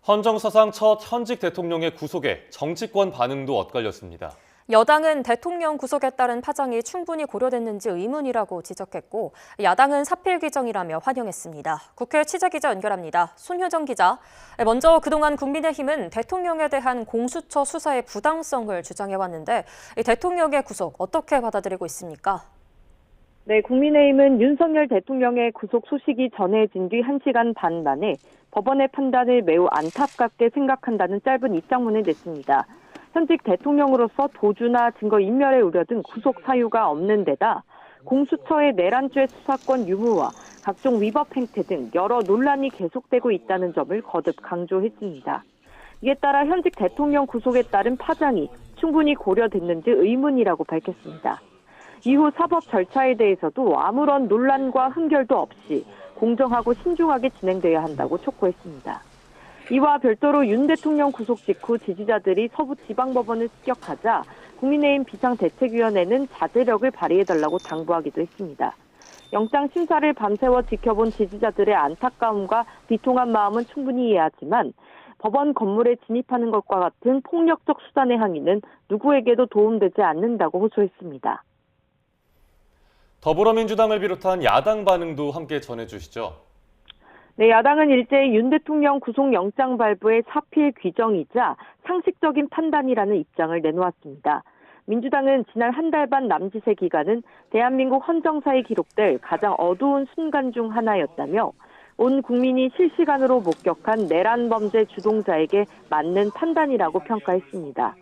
헌정사상 첫 현직 대통령의 구속에 정치권 반응도 엇갈렸습니다. 여당은 대통령 구속에 따른 파장이 충분히 고려됐는지 의문이라고 지적했고, 야당은 사필 규정이라며 환영했습니다. 국회 취재기자 연결합니다. 손효정 기자. 먼저 그동안 국민의힘은 대통령에 대한 공수처 수사의 부당성을 주장해왔는데, 이 대통령의 구속 어떻게 받아들이고 있습니까? 네, 국민의힘은 윤석열 대통령의 구속 소식이 전해진 뒤 1시간 반 만에 법원의 판단을 매우 안타깝게 생각한다는 짧은 입장문을 냈습니다. 현직 대통령으로서 도주나 증거인멸의 우려 등 구속 사유가 없는 데다 공수처의 내란죄 수사권 유무와 각종 위법 행태 등 여러 논란이 계속되고 있다는 점을 거듭 강조했습니다. 이에 따라 현직 대통령 구속에 따른 파장이 충분히 고려됐는지 의문이라고 밝혔습니다. 이후 사법 절차에 대해서도 아무런 논란과 흠결도 없이 공정하고 신중하게 진행돼야 한다고 촉구했습니다. 이와 별도로 윤 대통령 구속 직후 지지자들이 서부지방법원을 습격하자 국민의힘 비상대책위원회는 자제력을 발휘해달라고 당부하기도 했습니다. 영장 심사를 밤새워 지켜본 지지자들의 안타까움과 비통한 마음은 충분히 이해하지만 법원 건물에 진입하는 것과 같은 폭력적 수단의 항의는 누구에게도 도움되지 않는다고 호소했습니다. 더불어민주당을 비롯한 야당 반응도 함께 전해주시죠. 네, 야당은 일제히 윤 대통령 구속영장 발부의 사필 규정이자 상식적인 판단이라는 입장을 내놓았습니다. 민주당은 지난 한 달 반 남짓의 기간은 대한민국 헌정사에 기록될 가장 어두운 순간 중 하나였다며 온 국민이 실시간으로 목격한 내란 범죄 주동자에게 맞는 판단이라고 평가했습니다.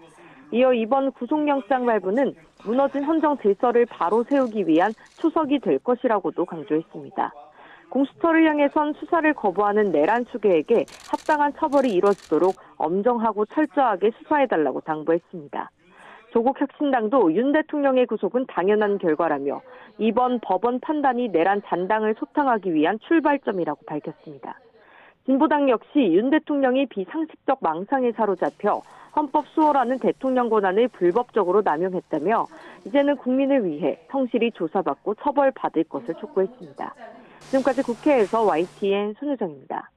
이어 이번 구속영장 발부는 무너진 헌정 질서를 바로 세우기 위한 초석이 될 것이라고도 강조했습니다. 공수처를 향해선 수사를 거부하는 내란 수괴에게 합당한 처벌이 이뤄지도록 엄정하고 철저하게 수사해달라고 당부했습니다. 조국 혁신당도 윤 대통령의 구속은 당연한 결과라며 이번 법원 판단이 내란 잔당을 소탕하기 위한 출발점이라고 밝혔습니다. 진보당 역시 윤 대통령이 비상식적 망상에 사로잡혀 헌법 수호라는 대통령 권한을 불법적으로 남용했다며 이제는 국민을 위해 성실히 조사받고 처벌받을 것을 촉구했습니다. 지금까지 국회에서 YTN 손효정입니다.